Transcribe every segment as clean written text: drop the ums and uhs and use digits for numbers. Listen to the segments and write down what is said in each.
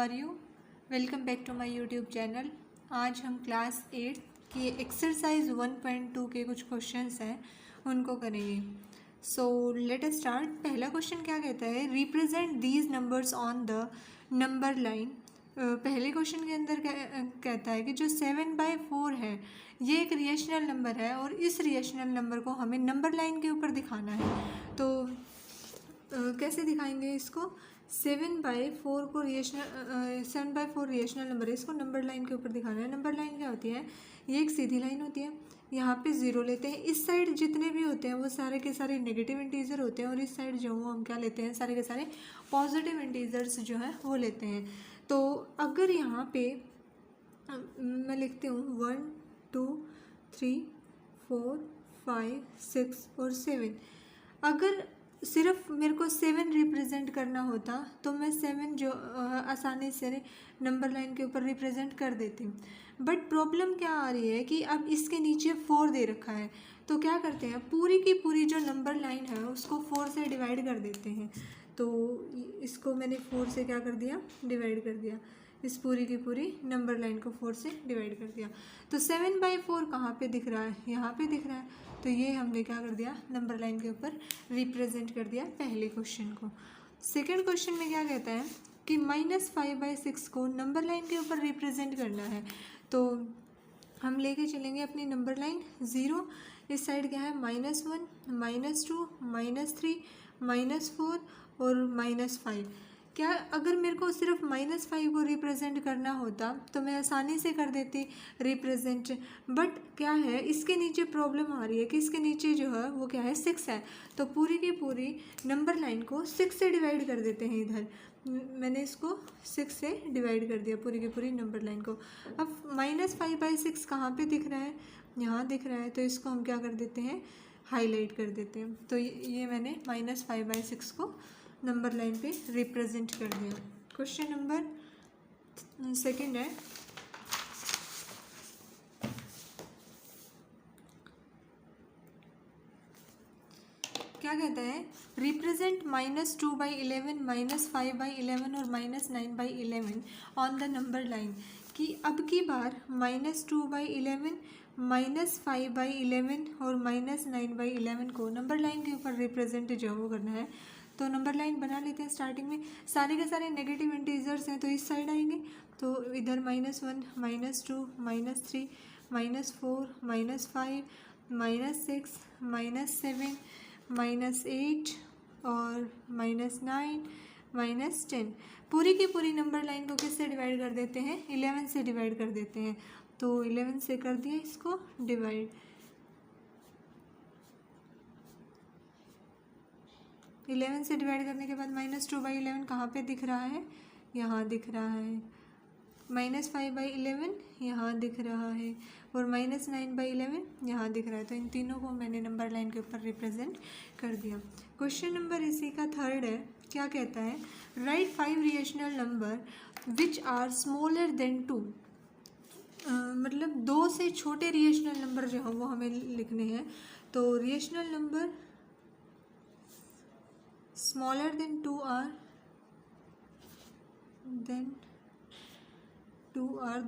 Are you? Welcome back to my YouTube channel. आज हम class 8 की एक्सरसाइज 1.2 के कुछ क्वेश्चंस हैं उनको करेंगे। So let us start. पहला क्वेश्चन क्या कहता है, represent these numbers on the number line. पहले क्वेश्चन के अंदर कहता है कि जो 7/4 है ये एक रिएशनल नंबर है और इस रिएशनल नंबर को हमें नंबर लाइन के ऊपर दिखाना है। तो कैसे दिखाएंगे इसको? 7/4 को रिएशनल 7/4 रिएशनल नंबर है, इसको नंबर लाइन के ऊपर दिखाना है। नंबर लाइन क्या होती है? ये एक सीधी लाइन होती है, यहाँ पे ज़ीरो लेते हैं। इस साइड जितने भी होते हैं वो सारे के सारे नेगेटिव इंटीजर होते हैं और इस साइड जो हम क्या लेते हैं, सारे के सारे पॉजिटिव इंटीजर्स जो हैं वो लेते हैं। तो अगर यहाँ पे मैं लिखती हूँ 1 2 3 4 5 6 और 7, अगर सिर्फ मेरे को 7 रिप्रेजेंट करना होता तो मैं 7 जो आसानी से नंबर लाइन के ऊपर रिप्रेजेंट कर देती। बट प्रॉब्लम क्या आ रही है कि अब इसके नीचे 4 दे रखा है, तो क्या करते हैं, पूरी की पूरी जो नंबर लाइन है उसको 4 से डिवाइड कर देते हैं। तो इसको मैंने 4 से क्या कर दिया, डिवाइड कर दिया। इस पूरी की पूरी नंबर लाइन को 4 से डिवाइड कर दिया। तो 7/4 कहाँ पे दिख रहा है? यहाँ पे दिख रहा है। तो ये हमने क्या कर दिया, नंबर लाइन के ऊपर रिप्रेजेंट कर दिया पहले क्वेश्चन को। सेकंड क्वेश्चन में क्या कहता है कि -5/6 को नंबर लाइन के ऊपर रिप्रेजेंट करना है। तो हम लेके चलेंगे अपनी नंबर लाइन 0, इस साइड क्या है -1 -2 -3 -4 और -5। क्या अगर मेरे को सिर्फ -5 को रिप्रेजेंट करना होता तो मैं आसानी से कर देती रिप्रेजेंट। बट क्या है, इसके नीचे प्रॉब्लम आ रही है कि इसके नीचे जो है वो क्या है, 6 है। तो पूरी की पूरी नंबर लाइन को 6 से डिवाइड कर देते हैं। इधर मैंने इसको 6 से डिवाइड कर दिया पूरी की पूरी नंबर लाइन को। अब -5/6 कहाँ पे दिख रहा है? यहाँ दिख रहा है। तो इसको हम क्या कर देते हैं, हाईलाइट कर देते हैं। तो ये मैंने -5/6 को नंबर लाइन पे रिप्रेजेंट कर दिया। क्वेश्चन नंबर सेकंड है, क्या कहता है, रिप्रेजेंट -2/11 -5/11 और -9/11 ऑन द नंबर लाइन। कि अब की बार -2/11 -5/11 और -9/11 को नंबर लाइन के ऊपर रिप्रेजेंट जो वो करना है। तो नंबर लाइन बना लेते हैं। स्टार्टिंग में सारे के सारे नेगेटिव इंटीजर्स हैं तो इस साइड आएंगे। तो इधर -1 -2 -3 -4 -5 -6 -7 -8 और -9 -10। पूरी की पूरी नंबर लाइन को किससे डिवाइड कर देते हैं? 11 से डिवाइड कर देते हैं। तो 11 से कर दिया इसको डिवाइड। 11 से डिवाइड करने के बाद -2/11 कहाँ पे दिख रहा है? यहाँ दिख रहा है। -5/11 यहाँ दिख रहा है और -9/11 यहाँ दिख रहा है। तो इन तीनों को मैंने नंबर लाइन के ऊपर रिप्रेजेंट कर दिया। क्वेश्चन नंबर इसी का थर्ड है। क्या कहता है, write 5 rational number which are smaller than 2। मतलब 2 से छोटे रिएशनल नंबर जो हैं वो हमें लिखने हैं। तो रिएशनल नंबर smaller than 2 are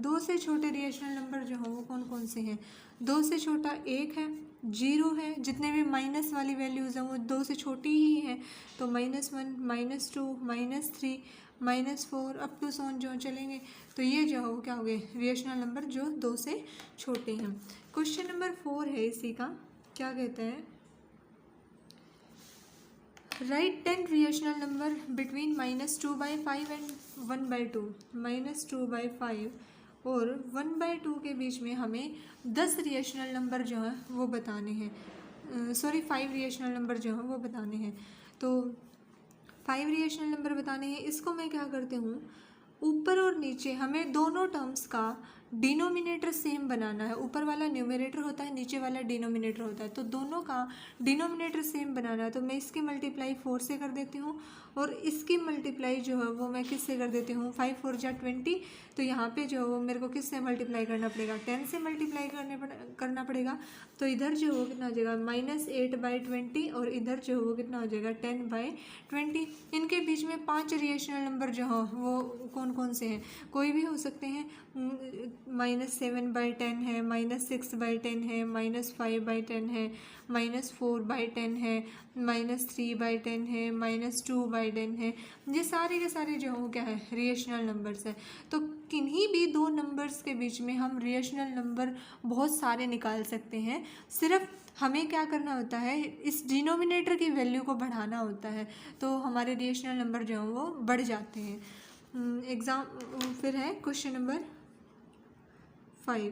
2 से छोटे रिएशनल नंबर जो हैं वो कौन कौन से हैं? 2 से छोटा 1 है, 0 है, जितने भी माइनस वाली वैल्यूज़ हैं वो 2 से छोटी ही हैं। तो -1 -2 -3 -4 अप टू सोन जो चलेंगे। तो ये जो है वो क्या हो गए, रिएशनल नंबर जो 2 से छोटे हैं। क्वेश्चन नंबर 4 है इसी का। क्या कहता है, right 10 rational number between -2/5 and 1/2। -2/5 और 1/2 के बीच में हमें 10 रिएशनल नंबर जो हैं वो बताने हैं। 5 रिएशनल नंबर जो हैं वो बताने हैं। तो 5 रिएशनल नंबर बताने हैं। इसको मैं क्या करती हूँ, ऊपर और नीचे हमें दोनों टर्म्स का डिनोमिनेटर सेम बनाना है। ऊपर वाला न्यूमरेटर होता है, नीचे वाला डिनोमिनेटर होता है, तो दोनों का डिनोमिनेटर सेम बनाना है। तो मैं इसकी मल्टीप्लाई 4 से कर देती हूँ और इसकी मल्टीप्लाई जो है वो मैं किससे कर देती हूँ, 5 4 जा 20। तो यहाँ पे जो है वो मेरे को किससे मल्टीप्लाई करना पड़ेगा, 10 से मल्टीप्लाई करना पड़ेगा। तो इधर जो हो कितना हो जाएगा, -8/20 और इधर जो हो कितना हो जाएगा, 10/20। इनके बीच में 5 रिएशनल नंबर जो हो वो कौन कौन से हैं, कोई भी हो सकते हैं। -7/10 है, -6/10 है, -5/10 है, -4/10 है, -3/10 है, -2/10 है। ये सारे के सारे जो हो क्या है, रिएशनल नंबर्स है। तो किन्हीं भी दो नंबर्स के बीच में हम रिएशनल नंबर बहुत सारे निकाल सकते हैं। सिर्फ हमें क्या करना होता है, इस डिनोमिनेटर की वैल्यू को बढ़ाना होता है, तो हमारे रिएशनल नंबर जो हैं वो बढ़ जाते हैं। फिर है क्वेश्चन नंबर 5।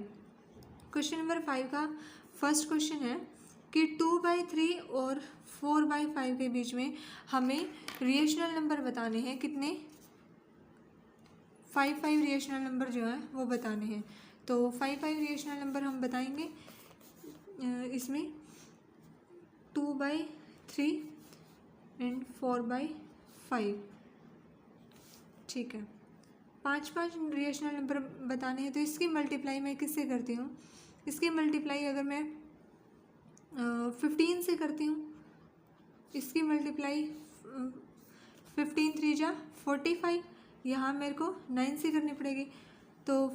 क्वेश्चन नंबर 5 का फर्स्ट क्वेश्चन है कि 2/3 और 4/5 के बीच में हमें रिएशनल नंबर बताने हैं। कितने, 5 रिएशनल नंबर जो है वो बताने हैं। तो 5 रिएशनल नंबर हम बताएंगे इसमें 2/3 एंड 4/5। ठीक है, 5 रिएशनल नंबर बताने हैं। तो इसकी मल्टीप्लाई मैं किससे करती हूँ, इसकी मल्टीप्लाई अगर मैं 15 से करती हूँ, इसकी मल्टीप्लाई 15 3 जा 45, यहाँ मेरे को 9 से करनी पड़ेगी। तो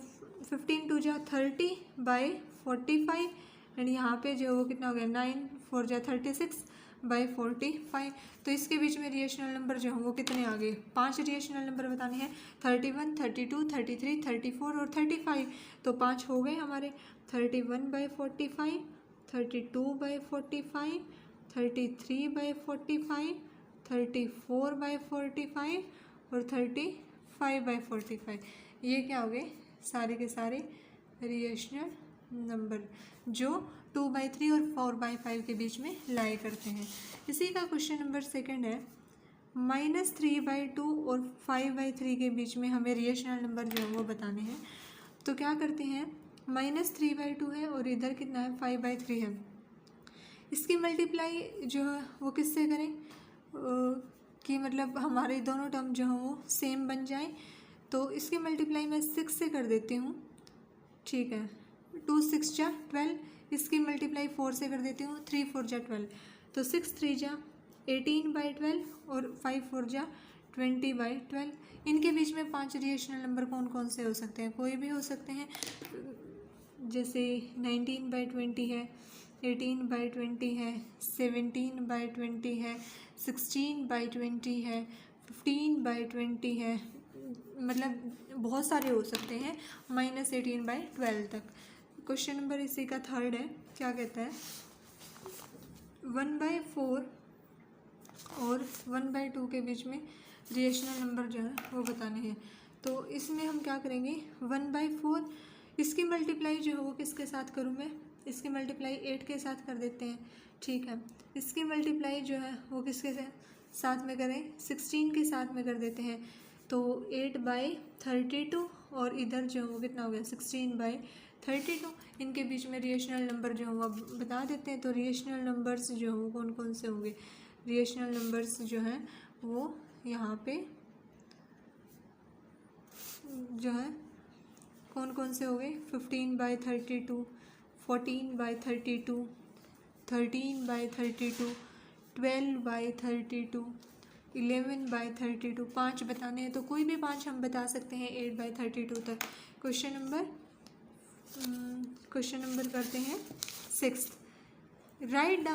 15 2 जा 30/45 एंड यहाँ पे जो वो कितना हो गया, 9 4 जा 36/45। तो इसके बीच में रिएशनल नंबर जो हैं वो कितने आ गए, 5 रिएशनल नंबर बताने हैं, 31 32 33 34 और 35। तो 5 हो गए हमारे, 31/45, 32/45, 33/45, 34/45 और 35/45। ये क्या हो गए, सारे के सारे रिएशनल नंबर जो 2/3 और 4/5 के बीच में लाई करते हैं। इसी का क्वेश्चन नंबर 2 है, -3/2 और 5/3 के बीच में हमें रिएशनल नंबर जो है वो बताने हैं। तो क्या करते हैं, -3/2 है और इधर कितना है, 5/3 है। इसकी मल्टीप्लाई जो है वो किससे करें कि मतलब हमारे दोनों टर्म जो हैं वो सेम बन जाए। तो इसकी मल्टीप्लाई मैं 6 से कर देती हूँ। ठीक है, 2 6 जा 12, इसकी मल्टीप्लाई 4 से कर देती हूँ, 3 4 जा 12। तो 6 3 जा 18/12 और 5 4 जा 20/12। इनके बीच में 5 रिएशनल नंबर कौन कौन से हो सकते हैं, कोई भी हो सकते हैं। जैसे 19/20 है, 18/20 है, 17/20 है, 16/20 है, 15/20 है, मतलब बहुत सारे हो सकते हैं, -18/12 तक। क्वेश्चन नंबर इसी का 3 है, क्या कहता है, 1/4 और 1/2 के बीच में रिएशनल नंबर जो है वो बताने हैं। तो इसमें हम क्या करेंगे, 1/4 इसकी मल्टीप्लाई जो है वो किसके साथ करूँ मैं, इसकी मल्टीप्लाई 8 के साथ कर देते हैं। ठीक है, इसकी मल्टीप्लाई जो है वो किसके साथ में करें, 16 के साथ में कर देते हैं। तो 8/32 और इधर जो है वो कितना हो गया, 16/32। इनके बीच में रिएशनल नंबर जो है वो बता देते हैं। तो रिएशनल नंबर्स जो हो कौन कौन से होंगे, रिएशनल नंबर्स जो हैं वो यहाँ पे जो है कौन कौन से हो गए, 15/32, 14/32, 13/32, 12/32, 11/32। 5 बताने हैं तो कोई भी 5 हम बता सकते हैं 8/32 तक। क्वेश्चन नंबर करते हैं 6। Write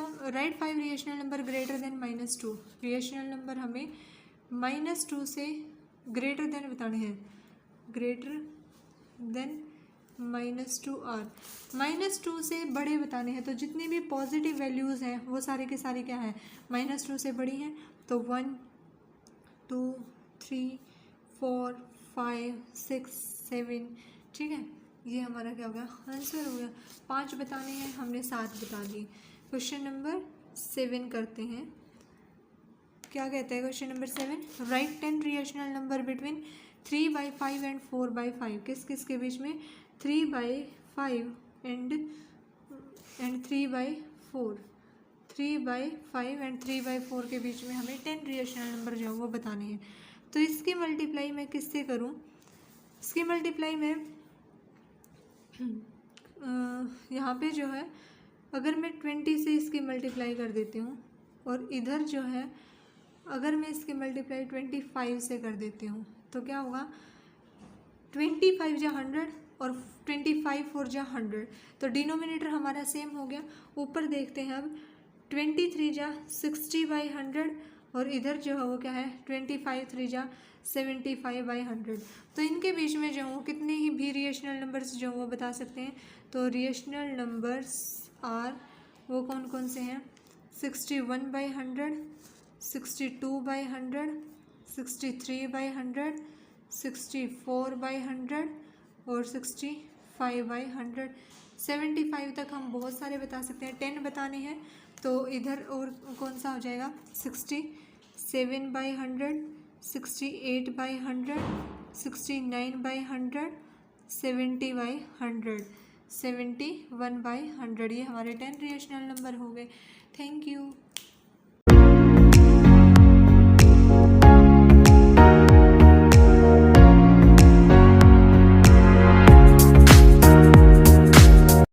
5 rational number greater than -2। Rational number हमें -2 से ग्रेटर देन बताने हैं, ग्रेटर देन -2 आर, -2 से बड़े बताने हैं। तो जितनी भी पॉजिटिव वैल्यूज़ हैं वो सारे के सारे क्या हैं, -2 से बड़ी हैं। तो 1 2 3 4 5 6 7, ठीक है, ये हमारा क्या हो गया, आंसर हो गया। 5 बताने हैं, हमने 7 बता दिए। क्वेश्चन नंबर 7 करते हैं, क्या कहता है question number 7, write 10 rational number between 3/5 and 4/5। किस किस के बीच में, 3/5 एंड 3/4, 3/5 एंड 3/4 के बीच में हमें 10 रिएशनल नंबर जो है वो बताने हैं। तो इसकी मल्टीप्लाई मैं किससे करूँ? इसकी मल्टीप्लाई मैं यहाँ पे जो है अगर मैं 20 से इसकी मल्टीप्लाई कर देती हूँ और इधर जो है अगर मैं इसकी मल्टीप्लाई 25 से कर देती हूँ तो क्या होगा? 25 जा 100 और 25 4 जा 100, तो डिनोमिनेटर हमारा सेम हो गया। ऊपर देखते हैं अब 23 जा 60/100 और इधर जो है वो क्या है 25 3 जा 75/100। तो इनके बीच में जो है वो कितने ही भी रिएशनल नंबर्स जो वो बता सकते हैं। तो रिएशनल नंबर्स आर वो कौन कौन से हैं? 61/100, 62/100, 63/100, 64/100 और 65/100। 75 तक हम बहुत सारे बता सकते हैं, 10 बताने हैं तो इधर और कौन सा हो जाएगा? 67/100, 68/100, 69/100, 70/100, 71/100। ये हमारे 10 रिएशनल नंबर हो गए। Thank you.